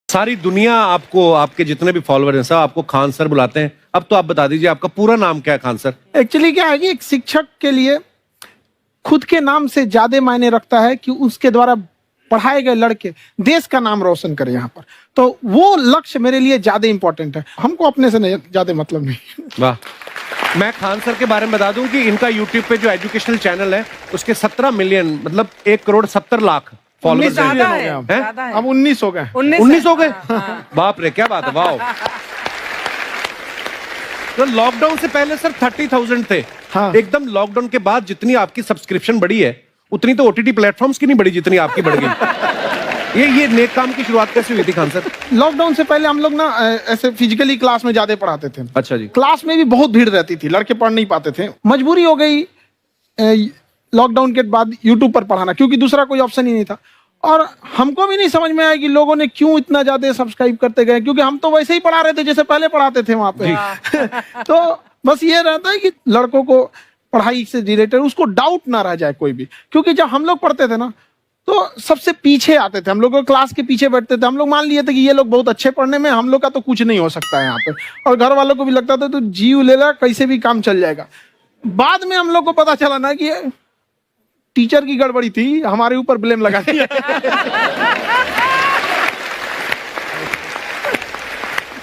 सारी दुनिया आपको, आपके जितने भी फॉलोअर हैं सब आपको खान सर बुलाते हैं। अब तो आप बता दीजिए आपका पूरा नाम क्या है खान सर? एक्चुअली क्या है कि एक शिक्षक के लिए खुद के नाम से ज्यादा मायने रखता है कि उसके द्वारा पढ़ाए गए लड़के देश का नाम रोशन करें यहाँ पर। तो वो लक्ष्य मेरे लिए ज्यादा इंपॉर्टेंट है, हमको अपने से नहीं ज्यादा मतलब नहीं। वाह। मैं खान सर के बारे में बता दूं कि इनका यूट्यूब पे जो एजुकेशनल चैनल है उसके 17 मिलियन मतलब 1,70,00,000 फॉलोअर्स ज्यादा हैं। है, ज्यादा है। अब 19 हो गए। 19 हो गए? बाप रे, क्या बात है, वाह। तो लॉकडाउन से पहले सर 30,000 थे। हाँ। एकदम लॉकडाउन के बाद जितनी आपकी सब्सक्रिप्शन बढ़ी है उतनी तो ओटीटी प्लेटफॉर्म्स की नहीं बढ़ी जितनी आपकी बढ़ गई। ये नेक काम की शुरुआत कैसे हुई थी खान सर? लॉकडाउन से पहले हम लोग ना ऐसे फिजिकली क्लास में ज्यादा पढ़ाते थे। अच्छा जी। क्लास में भी बहुत भीड़ रहती थी, लड़के पढ़ नहीं पाते थे। मजबूरी हो गई लॉकडाउन के बाद यूट्यूब पर पढ़ाना, क्योंकि दूसरा कोई ऑप्शन ही नहीं था। और हमको भी नहीं समझ में आया कि लोगों ने क्यों इतना ज्यादा सब्सक्राइब करते गए, क्योंकि हम तो वैसे ही पढ़ा रहे थे जैसे पहले पढ़ाते थे वहां पे। तो बस ये रहता है कि लड़कों को पढ़ाई से रिलेटेड उसको डाउट ना रह जाए कोई भी, क्योंकि जब हम लोग पढ़ते थे ना तो सबसे पीछे आते थे, हम लोग क्लास के पीछे बैठते थे। हम लोग मान लिए थे कि ये लोग बहुत अच्छे पढ़ने में, हम लोग का तो कुछ नहीं हो सकता है यहाँ पे। और घर वालों को भी लगता था तो जीव ले ला, कैसे भी काम चल जाएगा। बाद में हम लोग को पता चला ना कि टीचर की गड़बड़ी थी, हमारे ऊपर ब्लेम लगा दिया।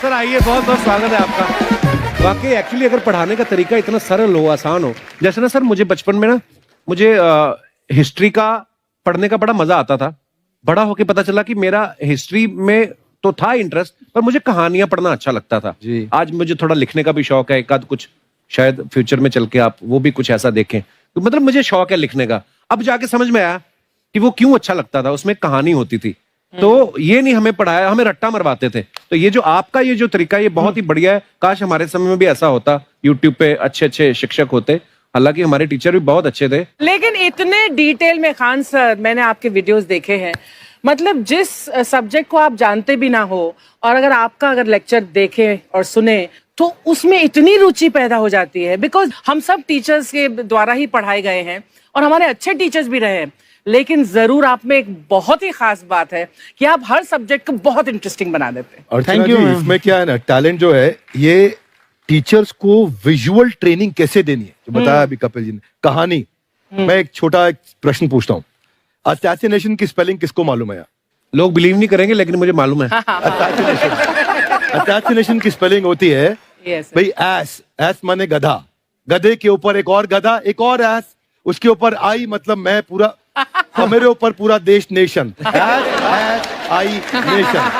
सर आइए, बहुत बहुत स्वागत है आपका। वाकई एक्चुअली अगर पढ़ाने का तरीका इतना सरल हो, आसान हो, जैसे ना सर मुझे बचपन में ना मुझे हिस्ट्री का पढ़ने का बड़ा मजा आता था। बड़ा होके पता चला कि मेरा हिस्ट्री में तो था इंटरेस्ट, पर मुझे कहानियां पढ़ना अच्छा लगता था जी। आज मुझे थोड़ा लिखने का भी शौक है, एक आध कुछ शायद फ्यूचर में चल के आप वो भी कुछ ऐसा देखें। तो मतलब मुझे शौक है लिखने का। अब जाके समझ में आया कि वो क्यों अच्छा लगता था, उसमें कहानी होती थी। तो ये नहीं हमें पढ़ाया, हमें रट्टा मरवाते थे। तो ये जो आपका ये जो तरीका ये बहुत ही बढ़िया है। काश हमारे समय में भी ऐसा होता, यूट्यूब पे अच्छे अच्छे शिक्षक होते। हालांकि हमारे टीचर भी बहुत अच्छे थे, लेकिन इतने डिटेल में खान सर मैंने आपके वीडियोस देखे हैं, मतलब जिस सब्जेक्ट को आप जानते भी ना हो और अगर लेक्चर देखें और सुने तो उसमें इतनी रुचि पैदा हो जाती है। बिकॉज हम सब टीचर्स के द्वारा ही पढ़ाए गए हैं और हमारे अच्छे टीचर्स भी रहे हैं, लेकिन जरूर आप में एक बहुत ही खास बात है कि आप हर सब्जेक्ट को बहुत इंटरेस्टिंग बना देते हैं। अर्चना जी, इसमें क्या है ना, टैलेंट जो है ये टीचर्स को विजुअल ट्रेनिंग कैसे देनी है, जो बताया अभी कपिल जी ने। कहानी, मैं एक छोटा प्रश्न पूछता हूँ, असैसिनेशन की स्पेलिंग किसको मालूम है? लोग बिलीव नहीं करेंगे लेकिन मुझे मालूम है। असैसिनेशन की स्पेलिंग होती है भाई एस माने गधा, गधे के ऊपर एक और गधा, एक और एस, उसके ऊपर आई मतलब मैं पूरा, और मेरे ऊपर पूरा देश, नेशन। S I nation.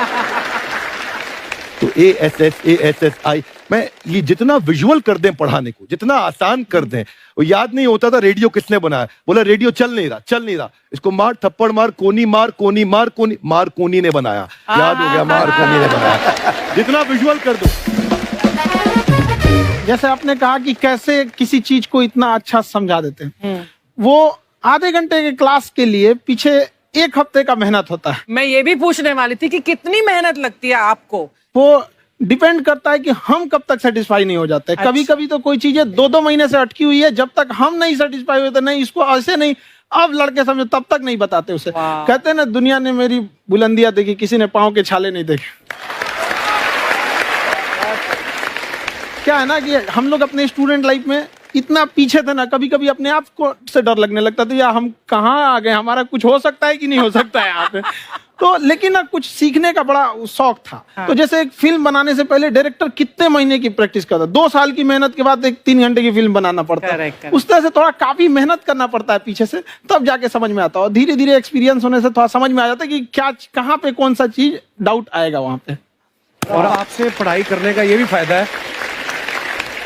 तो ASSASSI मैं ये जितना विजुअल कर दें पढ़ाने को, जितना आसान कर दें। वो याद नहीं होता था रेडियो किसने बनाया, बोला रेडियो चल नहीं रहा, इसको मार थप्पड़ मार, कोनी मार, कोनी मार, कोनी मार, कोनी ने बनाया। याद हो गया, मार कोनी ने बनाया। जितना विजुअल कर दो। जैसे आपने कहा कि कैसे किसी चीज को इतना अच्छा समझा देते हैं, वो आधे घंटे के क्लास के लिए पीछे 1 हफ्ते का मेहनत होता है। मैं ये भी पूछने वाली थी कि कितनी मेहनत लगती है आपको। वो डिपेंड करता है कि हम कब तक सेटिस्फाई नहीं हो जाते। अच्छा। कभी कभी तो कोई चीजें 2-2 महीने से अटकी हुई है, जब तक हम नहीं सेटिस्फाई होते, नहीं इसको ऐसे नहीं, अब लड़के समझो तब तक नहीं बताते उसे। कहते हैं ना, दुनिया ने मेरी बुलंदियां देखी, किसी ने पांव के छाले नहीं देखे। क्या है ना कि हम लोग अपने स्टूडेंट लाइफ में इतना पीछे थे ना, कभी कभी अपने आप को से डर लगने लगता था, या हम कहाँ आ गए, हमारा कुछ हो सकता है कि नहीं हो सकता है यहाँ पे। तो लेकिन ना कुछ सीखने का बड़ा शौक था। हाँ। तो जैसे एक फिल्म बनाने से पहले डायरेक्टर कितने महीने की प्रैक्टिस करता है, 2 साल की मेहनत के बाद एक 3 घंटे की फिल्म बनाना पड़ता है। उस तरह से थोड़ा काफी मेहनत करना पड़ता है पीछे से, तब जाके समझ में आता है। और धीरे धीरे एक्सपीरियंस होने से थोड़ा समझ में आ जाता है कि क्या, कहाँ पे कौन सा चीज डाउट आएगा वहां पे। और आपसे पढ़ाई करने का ये भी फायदा है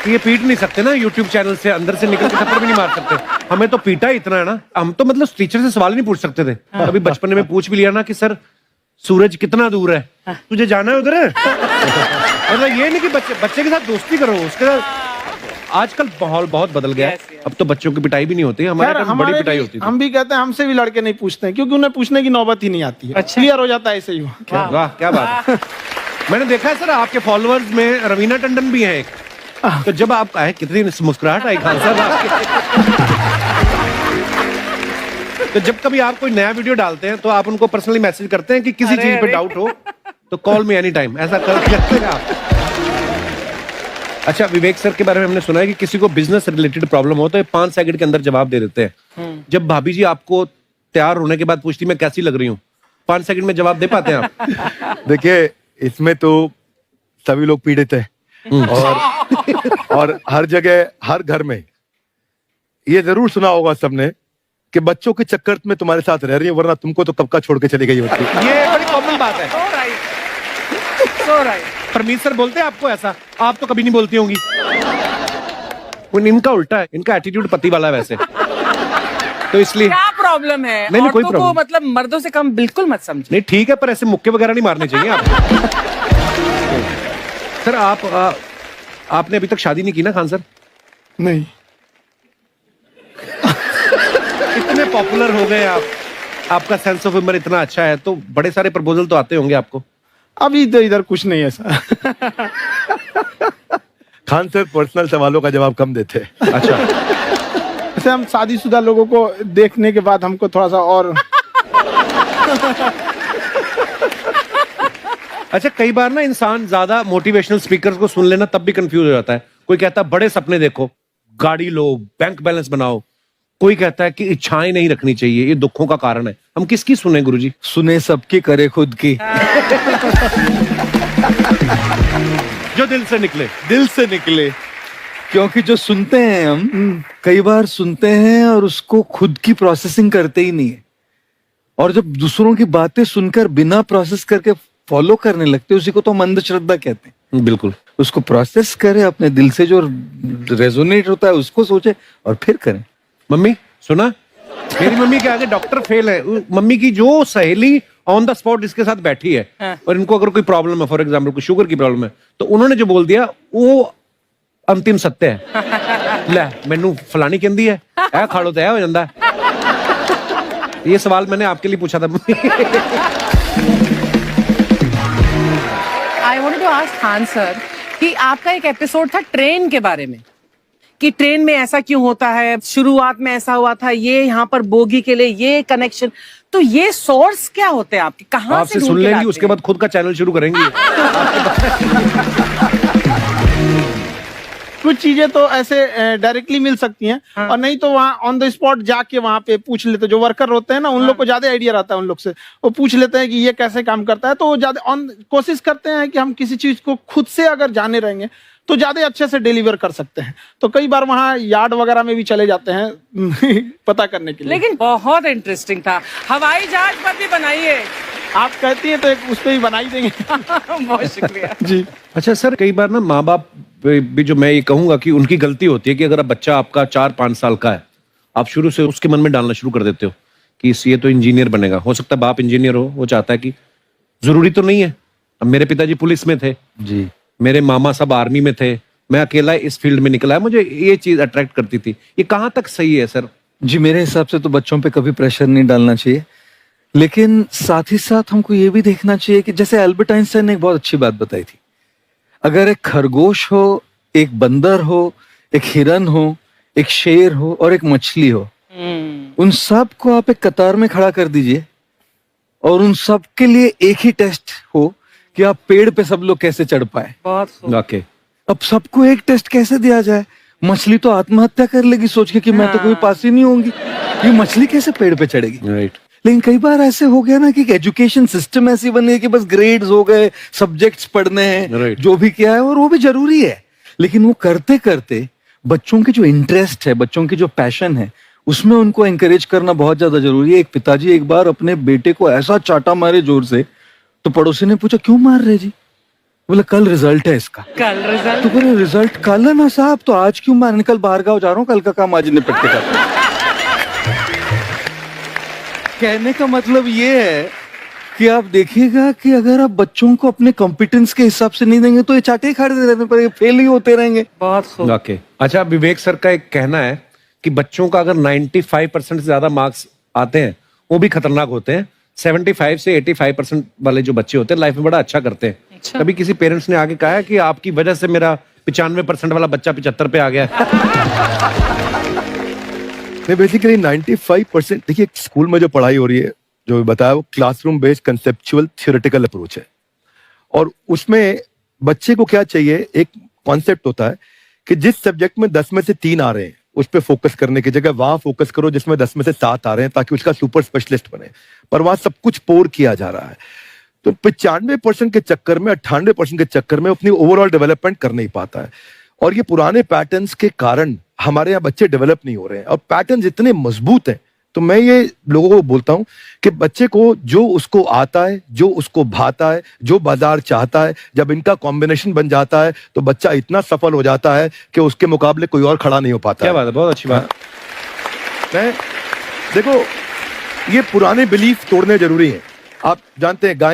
कि ये पीट नहीं सकते ना यूट्यूब चैनल से, अंदर से निकल के थप्पड़ भी नहीं मार सकते। हमें तो पीटा इतना है ना, हम तो मतलब टीचर से सवाल नहीं पूछ सकते थे। कभी बचपन में पूछ भी लिया ना कि सर सूरज कितना दूर है, तुझे जाना है उधर है। मतलब ये नहीं कि बच्चे के साथ दोस्ती करो, उसके साथ। आजकल माहौल बहुत बदल गया है, अब तो बच्चों की पिटाई भी नहीं होती, हमारे टाइम बड़ी पिटाई होती थी। हम भी कहते हैं, हमसे भी लड़के नहीं पूछते हैं, क्योंकि उन्हें पूछने की नौबत ही नहीं आती है। क्लियर हो जाता है ऐसे ही। वाह, क्या बात है। मैंने देखा है सर आपके फॉलोअर्स में रवीना टंडन भी है एक। तो जब आप आए, कितनी मुस्कुराहट आई खान साहब आपके। तो जब कभी आप कोई नया वीडियो डालते हैं तो आप उनको पर्सनली मैसेज करते हैं कि किसी चीज पे डाउट हो तो कॉल मी एनी टाइम, ऐसा करते हैं आप। अच्छा, विवेक सर के बारे में हमने सुना है कि किसी को बिजनेस रिलेटेड प्रॉब्लम हो तो ये 5 सेकंड के अंदर जवाब दे देते हैं। जब भाभी जी आपको तैयार होने के बाद पूछती मैं कैसी लग रही हूँ, 5 सेकंड में जवाब दे पाते हैं आप? देखिए, इसमें तो सभी लोग पीड़ित हैं और हर जगह, हर घर में ये जरूर सुना होगा सबने कि बच्चों के चक्कर में तुम्हारे साथ रह रही है, वरना तुमको तो कब का छोड़ के चली गई होती। ये बड़ी कॉमन बात है। So right. परमीत सर बोलते हैं आपको ऐसा? आप तो कभी नहीं बोलती होंगी। इनका उल्टा है, इनका एटीट्यूड पति वाला है वैसे, तो इसलिए। क्या प्रॉब्लम है? नहीं, कोई औरतों को प्रॉब्लम मतलब मर्दों से कम बिल्कुल मत समझो। नहीं, ठीक है, पर ऐसे मुक्के वगैरह नहीं मारने चाहिए आप। सर आपने अभी तक शादी नहीं की ना खान सर? नहीं। इतने पॉपुलर हो गए आप, आपका सेंस ऑफ ह्यूमर इतना अच्छा है, तो बड़े सारे प्रपोजल तो आते होंगे आपको। अभी तो इधर कुछ नहीं है सर। खान सर पर्सनल सवालों का जवाब कम देते हैं। अच्छा, वैसे हम शादीशुदा लोगों को देखने के बाद हमको थोड़ा सा और अच्छा, कई बार ना इंसान ज्यादा मोटिवेशनल स्पीकर्स को सुन लेना तब भी कंफ्यूज हो जाता है। कोई कहता है बड़े सपने देखो, गाड़ी लो, बैंक बैलेंस बनाओ। कोई कहता है कि इच्छाएं नहीं रखनी चाहिए, ये दुखों का कारण है। हम किसकी सुने गुरुजी? सुने सबकी, करे खुद की। जो दिल से निकले। दिल से निकले, क्योंकि जो सुनते हैं हम कई बार सुनते हैं और उसको खुद की प्रोसेसिंग करते ही नहीं है, और जब दूसरों की बातें सुनकर बिना प्रोसेस करके फॉलो करने लगते, उसी को तो हम अंधश्रद्धा कहते हैं। बिल्कुल। उसको प्रोसेस करे, अपने दिल से जो रेजोनेट होता है उसको सोचे और फिर करें। मम्मी सुना, मेरी मम्मी के आगे डॉक्टर फेल है। मम्मी की जो सहेली ऑन द स्पॉट इसके साथ बैठी है, और इनको अगर कोई प्रॉब्लम है, फॉर एग्जाम्पल कोई शुगर की प्रॉब्लम है, तो उन्होंने जो बोल दिया वो अंतिम सत्य है। ले मैनू फलानी कहती है, ऐ खाड़ो तो ऐ हो जाता है। ये सवाल मैंने आपके लिए पूछा था mummy. I wanted to ask Khan sir कि आपका एक एपिसोड था ट्रेन के बारे में, कि ट्रेन में ऐसा क्यों होता है, शुरुआत में ऐसा हुआ था, ये यहाँ पर बोगी के लिए ये कनेक्शन, तो ये सोर्स क्या होते हैं आपके, कहाँ से आपसे ढूंढ सुन के लेंगी, लाते उसके हैं? बाद खुद का चैनल शुरू करेंगी। कुछ चीजें तो ऐसे डायरेक्टली मिल सकती हैं, और नहीं तो वहाँ ऑन द स्पॉट जाके वहाँ पे पूछ लेते। जो वर्कर होते हैं ना, उन लोग को ज्यादा आइडिया रहता है, उन लोग से वो पूछ लेते हैं कि ये कैसे काम करता है, तो वो ज्यादा कोशिश करते हैं कि हम किसी चीज को खुद से अगर जाने रहेंगे तो ज्यादा अच्छे से डिलीवर कर सकते हैं। तो कई बार वहाँ यार्ड वगैरह में भी चले जाते हैं पता करने के लिए। लेकिन बहुत इंटरेस्टिंग था। हवाई जहाज पर भी बनाइए। आप कहती हैं तो एक उस पर ही बना ही देंगे। बहुत शुक्रिया जी। अच्छा सर, कई बार ना माँ बाप भी, जो मैं ये कहूंगा कि उनकी गलती होती है कि अगर बच्चा आपका 4-5 साल का है, आप शुरू से उसके मन में डालना शुरू कर देते हो कि ये तो इंजीनियर बनेगा। हो सकता है बाप इंजीनियर हो, वो चाहता है कि जरूरी तो नहीं है। अब मेरे पिताजी पुलिस में थे जी, मेरे मामा सब आर्मी में थे, मैं अकेला इस फील्ड में निकला है, मुझे ये चीज अट्रैक्ट करती थी। ये कहाँ तक सही है सर? जी, मेरे हिसाब से तो बच्चों पे कभी प्रेशर नहीं डालना चाहिए, लेकिन साथ ही साथ हमको ये भी देखना चाहिए कि जैसे एल्बर्ट आइंस्टाइन ने एक बहुत अच्छी बात बताई थी, अगर एक खरगोश हो, एक बंदर हो, एक हिरन हो, एक शेर हो और एक मछली हो, उन सब को आप एक कतार में खड़ा कर दीजिए और उन सब के लिए एक ही टेस्ट हो कि आप पेड़ पे सब लोग कैसे चढ़ पाए। बहुत वाकई। अब सबको एक टेस्ट कैसे दिया जाए? मछली तो आत्महत्या कर लेगी सोच के कि मैं तो कोई पास ही नहीं होंगी, ये मछली कैसे पेड़ पे चढ़ेगी? राइट। लेकिन कई बार ऐसे हो गया ना कि एजुकेशन सिस्टम ऐसी बन गई कि बस ग्रेड्स हो गए, सब्जेक्ट्स पढ़ने हैं, Right. जो भी किया है, और वो भी जरूरी है, लेकिन वो करते करते बच्चों की जो इंटरेस्ट है, बच्चों की जो पैशन है, उसमें उनको एंकरेज करना बहुत ज्यादा जरूरी है। एक पिताजी एक बार अपने बेटे को ऐसा चाटा मारे जोर से, तो पड़ोसी ने पूछा क्यों मार रहे जी? बोला कल रिजल्ट है इसका। कल रिजल्ट? तो बोले रिजल्ट कल है ना साहब, तो आज क्यों मारने? कल बाहर गाँव जा रहा हूँ, कल का काम आज निपट के करता हूं। कहने का मतलब ये है कि आप देखिएगा कि अगर आप बच्चों को अपने कॉम्पिटेंस के हिसाब से नहीं देंगे तो ये चाटे ही खाते रहने पर फेल ही होते रहेंगे। बहुत खूब। वाकई। अच्छा, विवेक सर का एक कहना है कि बच्चों का अगर 95% से ज्यादा मार्क्स आते हैं वो भी खतरनाक होते हैं। 75 से 85% वाले जो बच्चे होते हैं लाइफ में बड़ा अच्छा करते हैं। अच्छा। कभी किसी पेरेंट्स ने आगे कहा है कि आपकी वजह से मेरा 95% वाला बच्चा 75 पे आ गया? नहीं, बेसिकली 95%, देखिए स्कूल में जो पढ़ाई हो रही है, जो बताया, वो classroom based conceptual theoretical approach है। और उसमें बच्चे को क्या चाहिए, एक कॉन्सेप्ट होता है कि जिस सब्जेक्ट में 10 में से 3 आ रहे हैं उस पर फोकस करने की जगह वहां फोकस करो जिसमें 10 में से 7 आ रहे हैं, ताकि उसका सुपर स्पेशलिस्ट बने। पर वहां सब कुछ पोर किया जा रहा है। तो 95% के चक्कर में, 98% के चक्कर में अपनी ओवरऑल डेवलपमेंट कर नहीं पाता है। और ये पुराने पैटर्न्स के कारण हमारे यहाँ बच्चे डेवलप नहीं हो रहे हैं, और पैटर्न्स इतने मजबूत हैं। तो मैं ये लोगों को बोलता हूं कि बच्चे को जो उसको आता है, जो उसको भाता है, जो बाजार चाहता है, जब इनका कॉम्बिनेशन बन जाता है तो बच्चा इतना सफल हो जाता है कि उसके मुकाबले कोई और खड़ा नहीं हो पाता। क्या बात है, बहुत अच्छी बात। मैं देखो, ये पुराने बिलीफ तोड़ने जरूरी हैं। आप जानते हैं गाय